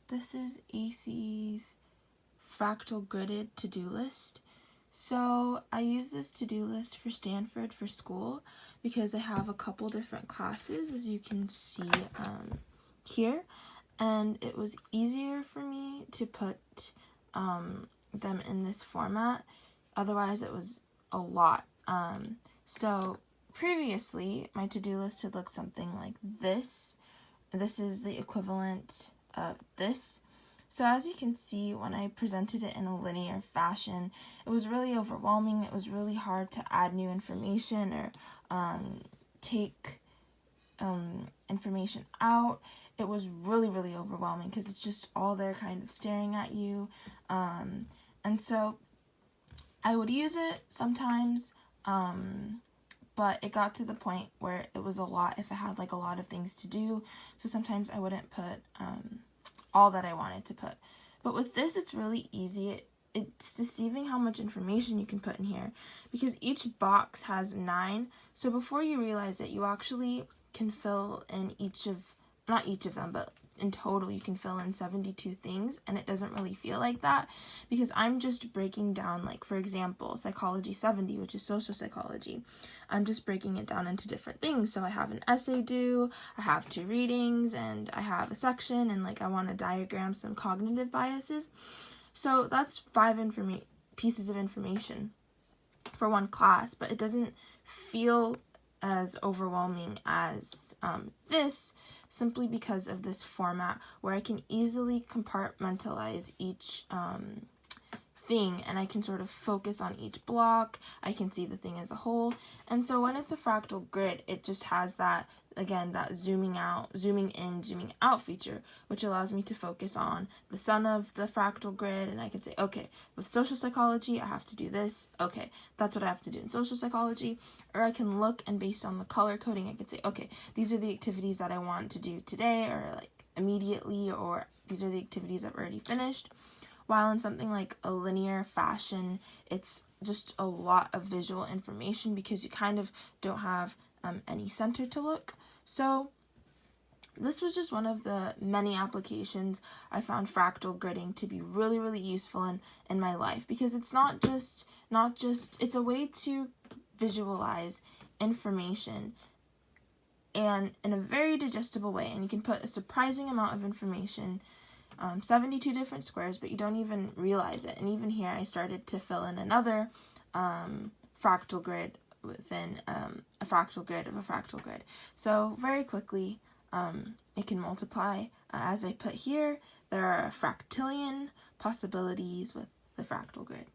This is Ecy's Fractal Gridded to-do list. So I use this to-do list for Stanford for school because I have a couple different classes, as you can see here, and it was easier for me to put them in this format. Otherwise it was a lot. So previously my to-do list had looked something like this. This is the equivalent of this. So as you can see, when I presented it in a linear fashion, it was really overwhelming. It was really hard to add new information or take information out. It was really, really overwhelming because it's just all there kind of staring at you. And so I would use it sometimes, but it got to the point where it was a lot if I had like a lot of things to do. So sometimes I wouldn't put all that I wanted to put. But with this, it's really easy. It's deceiving how much information you can put in here because each box has 9. So before you realize it, you actually can fill in not each of them, but in total you can fill in 72 things, and it doesn't really feel like that because I'm just breaking down, like for example, Psychology 70, which is social psychology. I'm just breaking it down into different things. So I have an essay due, I have 2 readings, and I have a section, and like I want to diagram some cognitive biases. So that's 5 pieces of information for one class, but it doesn't feel as overwhelming as this, simply because of this format where I can easily compartmentalize each thing, and I can sort of focus on each block. I can see the thing as a whole. And so when it's a fractal grid, it just has that, again, that zooming in, zooming out feature, which allows me to focus on the sun of the fractal grid, and I can say, okay, with social psychology, I have to do this. Okay, that's what I have to do in social psychology. Or I can look, and based on the color coding, I can say, okay, these are the activities that I want to do today, or like immediately, or these are the activities I've already finished. While in something like a linear fashion, it's just a lot of visual information because you kind of don't have any center to look. So this was just one of the many applications I found fractal gridding to be really, really useful in my life, because it's not just it's a way to visualize information and in a very digestible way, and you can put a surprising amount of information, 72 different squares, but you don't even realize it. And even here I started to fill in another fractal grid within a fractal grid of a fractal grid. So very quickly it can multiply. As I put here, there are a fractillion possibilities with the fractal grid.